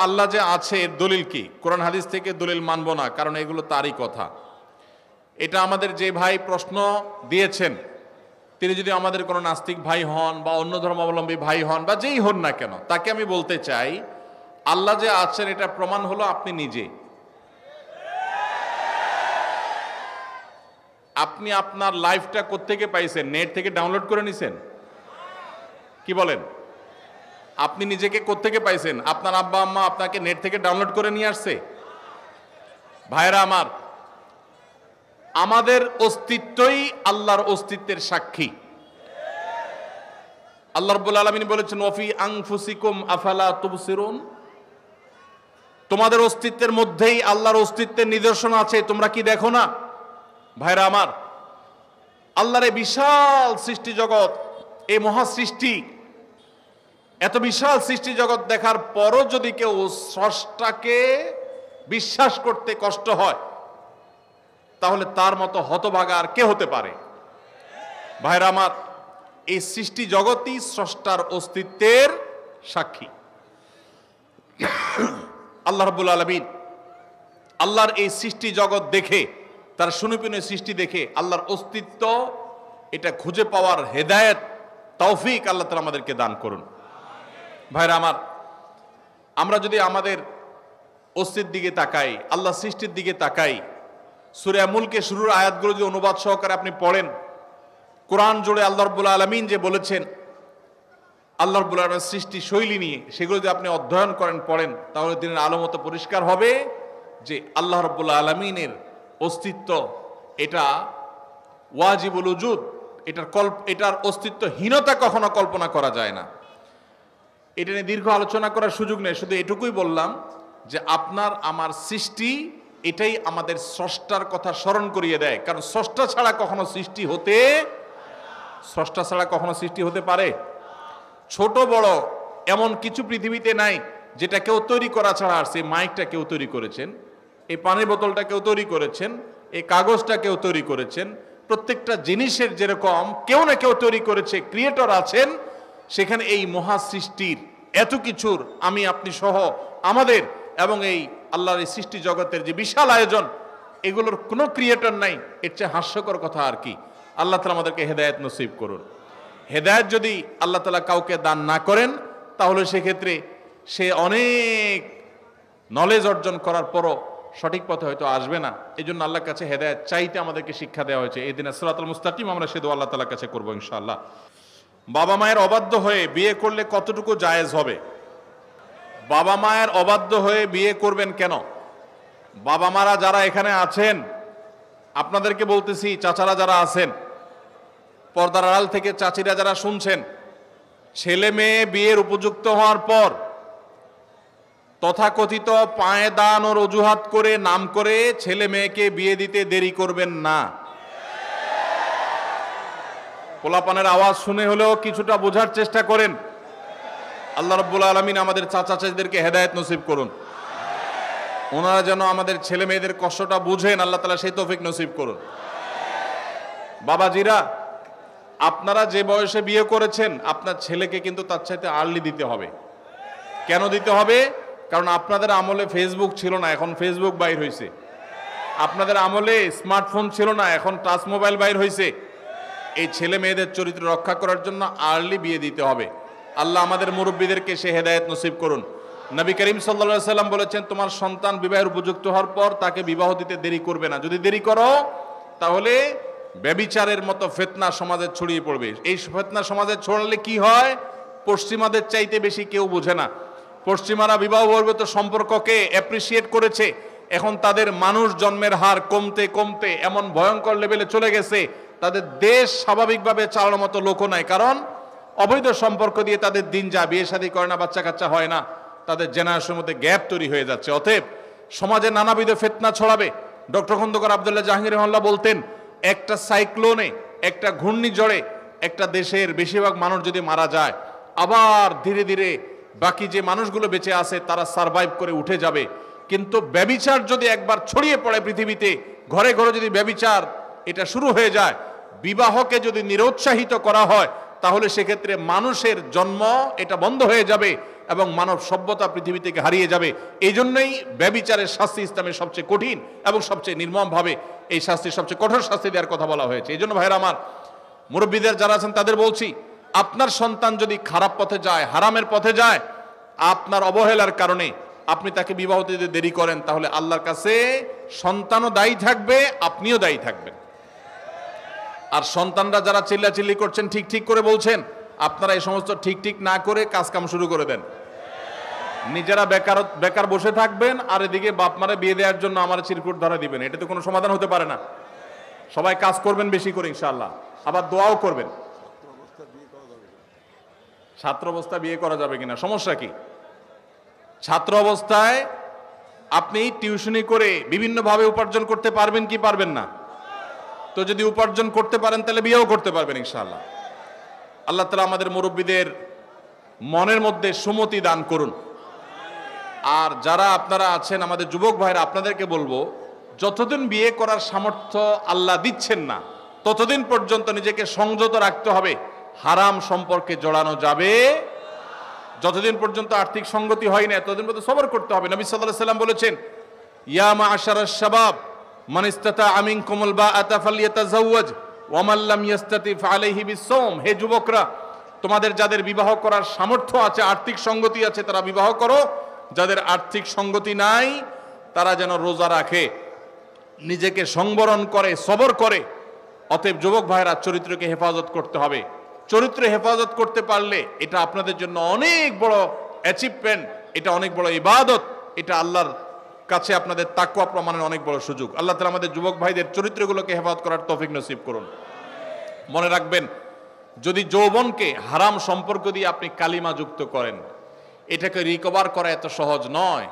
আল্লাহ যে আছে এর দলিল কি? কোরআন হাদিস থেকে দলিল মানব না, কারণ এগুলো তারই কথা। এটা আমাদের যে ভাই প্রশ্ন দিয়েছেন, তিনি যদি আমাদের কোনো নাস্তিক ভাই হন বা অন্য ধর্মাবলম্বী ভাই হন বা যেই হন না কেন, তাকে আমি বলতে চাই, আল্লাহ যে আছেন এটা প্রমাণ হলো আপনি নিজে। আপনি আপনার লাইফটা কোত্থেকে পাইছেন? নেট থেকে ডাউনলোড করে নিছেন? কি বলেন? আপনি নিজেকে কোত্থেকে পাইছেন? আপনার আব্বা আম্মা আপনাকে নেট থেকে ডাউনলোড করে নিয়ে আসছে? ভাইরা আমার, আমাদের অস্তিত্বই আল্লাহর অস্তিত্বের সাক্ষী। আল্লাহ রাব্বুল আলামিন বলেছেন, ওয়াফি আনফুসিকুম আফালা তুবসিরুন, তোমাদের অস্তিত্বের মধ্যেই আল্লাহর অস্তিত্বের নিদর্শন আছে, তোমরা কি দেখো না? ভাইরা আমার, আল্লাহর এই বিশাল সৃষ্টি জগৎ, এই মহাসৃষ্টি, এত বিশাল সৃষ্টি জগৎ দেখার পরও যদি কেউ স্রষ্টাকে বিশ্বাস করতে কষ্ট হয়, তাহলে তার মতো হতভাগা আর কে হতে পারে? ভাইরা আমার, এই সৃষ্টি জগৎই স্রষ্টার অস্তিত্বের সাক্ষী। আল্লাহ রাব্বুল আলামিন আল্লাহর এই সৃষ্টি জগৎ দেখে, তার সুনিপুণের সৃষ্টি দেখে আল্লাহর অস্তিত্ব এটা খুঁজে পাওয়ার হেদায়েত, তৌফিক আল্লাহ তাআলা আমাদেরকে দান করুন। ভাইরা আমার, আমরা যদি আমাদের অস্তিত্বের দিকে তাকাই, আল্লাহ সৃষ্টির দিকে তাকাই, সূরা মুলকে শুরুর আয়াতগুলো যদি অনুবাদ সহকারে আপনি পড়েন, কোরআন জুড়ে আল্লাহ রাব্বুল আলামিন যে বলেছেন আল্লাহ রাব্বুল আলামিনের সৃষ্টি শৈলী নিয়ে, সেগুলো যদি আপনি অধ্যয়ন করেন, পড়েন, তাহলে দিনের আলো মতো পরিষ্কার হবে যে আল্লাহ রাব্বুল আলামিনের অস্তিত্ব এটা ওয়াজিবুল উজুদ, এটার অস্তিত্বহীনতা কখনো কল্পনা করা যায় না। এটা নিয়ে দীর্ঘ আলোচনা করার সুযোগ নেই, শুধু এটুকুই বললাম যে আপনার আমার সৃষ্টি এটাই আমাদের স্রষ্টার কথা স্মরণ করিয়ে দেয়। কারণ স্রষ্টা ছাড়া কখনো সৃষ্টি হতে পারে? ছোট বড় এমন কিছু পৃথিবীতে নাই যেটা কেউ তৈরি করা ছাড়া আসছে। মাইকটা কেউ তৈরি করেছেন, এই পানির বোতলটা কেউ তৈরি করেছেন, এই কাগজটা কেউ তৈরি করেছেন। প্রত্যেকটা জিনিসের যেরকম কেউ না কেউ তৈরি করেছে, ক্রিয়েটর আছেন, সেখানে এই মহাসৃষ্টির এত কিছুর আমি আপনি সহ আমাদের এবং এই আল্লাহর এই সৃষ্টি জগতের যে বিশাল আয়োজন, এগুলোর কোনো ক্রিয়েটর নাই। এর চেয়ে হাস্যকর কথা আর কি? আল্লাহ তাআলা আমাদেরকে হেদায়েত নসিব করুন। হেদায়েত যদি আল্লাহ তাআলা কাউকে দান না করেন, তাহলে সেক্ষেত্রে সে অনেক নলেজ অর্জন করার পরও সঠিক পথে হয়তো আসবে না। এই জন্য আল্লাহর কাছে হেদায়েত চাইতে আমাদেরকে শিক্ষা দেওয়া হয়েছে। এই দিনে সিরাতুল মুস্তাকিম আমরা সে দোয়া আল্লাহ তাআলার কাছে করবো ইনশাআল্লাহ। বাবা মায়ের অবাধ্য হয়ে বিয়ে করলে কতটুকু জায়েজ হবে? বাবা মায়ের অবাধ্য হয়ে বিয়ে করবেন কেন? বাবা মারা যারা এখানে আছেন, আপনাদেরকে বলতেছি, চাচারা যারা আছেন, পর্দার আড়াল থেকে চাচিরা যারা শুনছেন, ছেলে মেয়ে বিয়ের উপযুক্ত হওয়ার পর তথাকথিত পায়ে দান ও অজুহাত করে নাম করে ছেলে মেয়েকে বিয়ে দিতে দেরি করবেন না। পোলাপানের আওয়াজ শুনে হলেও কিছুটা বোঝার চেষ্টা করেন। আল্লাহ রাব্বুল আলামিন আমাদের চাচা চাচিদেরকে হেদায়েত নসিব করুন। ওনারা যেন আমাদের ছেলে মেয়েদের কষ্টটা বুঝেন, আল্লাহ তাআলা সেই তৌফিক নসিব করুন। বাবাজিরা, আপনারা যে বয়সে বিয়ে করেছেন, আপনার ছেলেকে কিন্তু তার চাইতে আর্লি দিতে হবে। কেন দিতে হবে? কারণ আপনাদের আমলে ফেসবুক ছিল না, এখন ফেসবুক বাইর হয়েছে। আপনাদের আমলে স্মার্টফোন ছিল না, এখন টাচ মোবাইল বাইর হয়েছে। এই ছেলে মেয়েদের চরিত্র রক্ষা করার জন্য আর্লি বিয়ে দিতে হবে। আল্লাহ আমাদের মুরব্বীদেরকে সে হেদায়েত নসিব করুন। নবী করিম সাল্লাল্লাহু আলাইহি সাল্লাম বলেছেন, তোমার সন্তান বিবাহের উপযুক্ত হওয়ার পর তাকে বিবাহ দিতে দেরি করবে না। যদি দেরি করো, তাহলে ব্যভিচারের মতো ফিতনা সমাজে ছড়িয়ে পড়বে। এই ফিতনা সমাজে ছড়ালে কি হয়? পশ্চিমাদের চাইতে বেশি কেউ বোঝে না। পশ্চিমারা বিবাহ বহির্ভূত সম্পর্ককে অ্যাপ্রিসিয়েট করেছে, এখন তাদের মানুষ জন্মের হার কমতে কমতে এমন ভয়ঙ্কর লেভেলে চলে গেছে, তাদের দেশ স্বাভাবিকভাবে চালানোর মতো লোকও নাই। কারণ অবৈধ সম্পর্ক দিয়ে তাদের দিন যায়, বিয়ে শাদী করে না, বাচ্চা কাচ্চা হয় না, তাদের জেনারেশনের মধ্যে গ্যাপ তৈরি হয়ে যাচ্ছে। অতএব সমাজে নানাবিধ ফিতনা ছড়াবে। ডক্টর খন্দকার আব্দুল্লাহ জাহাঙ্গীর রহমাতুল্লাহ বলতেন, একটা সাইক্লোনে, একটা ঘূর্ণিঝড়ে একটা দেশের বেশিরভাগ মানুষ যদি মারা যায়, আবার ধীরে ধীরে বাকি যে মানুষগুলো বেঁচে আছে তারা সারভাইভ করে উঠে যাবে। কিন্তু ব্যভিচার যদি একবার ছড়িয়ে পড়ে পৃথিবীতে, ঘরে ঘরে যদি ব্যভিচার এটা শুরু হয়ে যায়, বিবাহকে যদি নিরুৎসাহিত করা হয়, তাহলে সেক্ষেত্রে মানুষের জন্ম এটা বন্ধ হয়ে যাবে এবং মানব সভ্যতা পৃথিবী থেকে হারিয়ে যাবে। এই জন্যই ব্যভিচারের শাস্তি ইসলামের সবচেয়ে কঠিন এবং সবচেয়ে নির্মমভাবে এই শাস্তি, সবচেয়ে কঠোর শাস্তি দেওয়ার কথা বলা হয়েছে। এই জন্য ভাইরা আমার, মুরব্বীদের যারা আছেন তাদের বলছি, আপনার সন্তান যদি খারাপ পথে যায়, হারামের পথে যায়, আপনার অবহেলার কারণে আপনি তাকে বিবাহ দিতে দেরি করেন, তাহলে আল্লাহর কাছে সন্তানও দায়ী থাকবে, আপনিও দায়ী থাকবেন। আর সন্তানরা যারা চিল্লাচিল্লি করছেন, ঠিক ঠিক করে বলছেন, আপনারা এই সমস্ত ঠিক ঠিক না করে কাজকাম শুরু করে দেন। নিজেরা বেকার বসে থাকবেন, আর এদিকে বাপ মারে বিয়ে দেওয়ার জন্য আমার চিরকুট ধরা দিবেন। এটা তো কোনো সমাধান হতে পারে না। সবাই কাজ করবেন বেশি করে ইনশাআল্লাহ, আবার দোয়াও করবেন। ছাত্র অবস্থায় বিয়ে করা যাবে কিনা, সমস্যা কি? ছাত্র অবস্থায় আপনি টিউশনি করে বিভিন্নভাবে উপার্জন করতে পারবেন কি পারবেন না? তো যদি উপার্জন করতে পারেন তাহলে বিয়েও করতে পারবেন ইনশাআল্লাহ। আল্লাহ তাআলা আমাদের মুরব্বীদের মনের মধ্যে সুমতি দান করুন। আর যারা আপনারা আছেন আমাদের যুবক ভাইরা, আপনাদেরকে বলবো, যতদিন বিয়ে করার সামর্থ্য আল্লাহ দিচ্ছেন না, ততদিন পর্যন্ত নিজেকে সংযত রাখতে হবে, হারাম সম্পর্কে জড়ানো যাবে। যতদিন পর্যন্ত আর্থিক সঙ্গতি হয় না ততদিন পর্যন্ত সবর করতে হবে। নবী সাল্লাল্লাহু আলাইহি ওয়াসাল্লাম বলেছেন, ইয়া মা'আশারাশ শাবাব মান ইসতাতাআ মিনকুমুল বাআতা ফালইয়াতাযাওয়াজ ওয়া মান লাম ইসতাতি ফাআলাইহি বিস-সাওম। হে যুবকরা, তোমাদের যাদের বিবাহ করার সামর্থ্য আছে, আর্থিক সঙ্গতি আছে, তারা বিবাহ করো। যাদের আর্থিক সঙ্গতি নাই তারা যেন রোজা রাখে, নিজেকে সংবরণ করে, সবর করে। অতএব যুবক ভাইরা, চরিত্রকে হেফাজত করতে হবে। চরিত্র হেফাজত করতে পারলে এটা আপনাদের জন্য অনেক বড় অ্যাচিভমেন্ট, এটা অনেক বড় ইবাদত, এটা আল্লাহর কাছে আপনাদের তাকওয়া প্রমাণের অনেক বড় সুযোগ। আল্লাহ তাআলা আমাদের যুবক ভাইদের চরিত্রগুলোকে হেফাজত করার তৌফিক নসিব করুন। মনে রাখবেন, যদি যৌবনকে হারাম সম্পর্ক দিয়ে আপনি কালিমা যুক্ত করেন, এটাকে রিকভার করা এত সহজ নয়।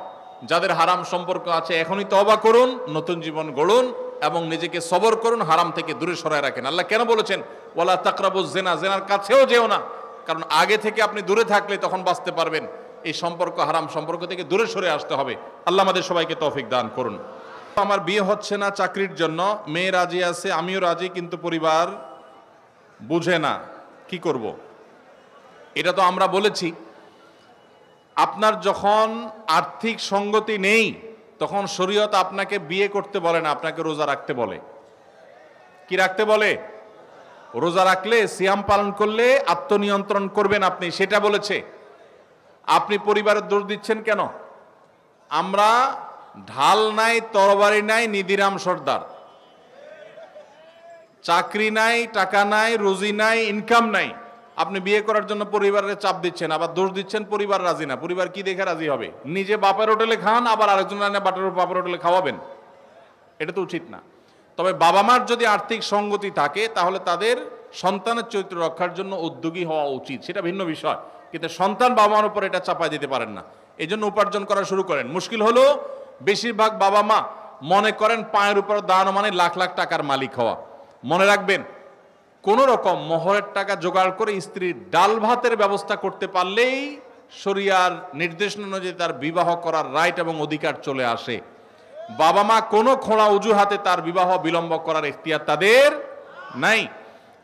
যাদের হারাম সম্পর্ক আছে এখনই তওবা করুন, নতুন জীবন গড়ুন এবং নিজেকে সবর করুন, হারাম থেকে দূরে সরায় রাখেন। আল্লাহ কেন বলেছেন ওয়ালা তাকরাবুজ জিনা, জিনার কাছেও যেও না? কারণ আগে থেকে আপনি দূরে থাকলে তখন বাঁচতে পারবেন। এই সম্পর্ক, হারাম সম্পর্ক থেকে দূরে সরে আসতে হবে। আল্লাহ আমাদের সবাইকে তৌফিক দান করুন। আমার বিয়ে হচ্ছে না চাকরির জন্য, মেয়ে রাজি আছে, আমিও রাজি, কিন্তু পরিবার বুঝে না, কি করব? এটা তো আমরা বলেছি, আপনার যখন আর্থিক সঙ্গতি নেই তখন শরীয়ত আপনাকে বিয়ে করতে বলে না, আপনাকে রোজা রাখতে বলে। কি রাখতে বলে? রোজা রাখলে, সিয়াম পালন করলে আত্মনিয়ন্ত্রণ করবেন আপনি, সেটা বলেছে। আপনি পরিবারের দোষ দিচ্ছেন কেন? আমরা ঢাল নাই, তরবারি নাই, নিদিরাম সর্দার। চাকরি নাই, টাকা নাই, রুজি নাই, ইনকাম নাই, আপনি বিয়ে করার জন্য পরিবারের চাপ দিচ্ছেন, আবার দোষ দিচ্ছেন পরিবার রাজি না। পরিবার কি দেখে রাজি হবে? নিজে বাপের হোটেলে খান, আবার আরেকজন বাপের হোটেলে খাওয়াবেন, এটা তো উচিত না। তবে বাবা মার যদি আর্থিক সঙ্গতি থাকে তাহলে তাদের সন্তানের চরিত্র রক্ষার জন্য উদ্যোগী হওয়া উচিত, সেটা ভিন্ন বিষয়। কিন্তু সন্তান বাবা মার উপর এটা চাপায় দিতে পারেন না। এই জন্য উপার্জন করা শুরু করেন। মুশকিল হলো বেশিরভাগ বাবা মা মনে করেন পায়ের উপর দাঁড়ানো মানে লাখ লাখ টাকার মালিক হওয়া। মনে রাখবেন, কোন রকম মোহরের টাকা জোগাড় করে স্ত্রীর ডাল ভাতের ব্যবস্থা করতে পারলেই শরিয়ার নির্দেশনা অনুযায়ী তার বিবাহ করার রাইট এবং অধিকার চলে আসে। বাবা মা কোনো খোঁড়া অজুহাতে তার বিবাহ বিলম্ব করার ইখতিয়ার তাদের নাই।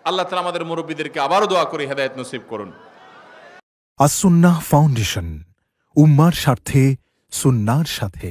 আল্লাহ তাআলা আমাদের মুরব্বীদেরকে আবারও দোয়া করে হেদায়েত নসিব করুন। আস-সুন্নাহ ফাউন্ডেশন, উম্মার স্বার্থে সুন্নাহর সাথে।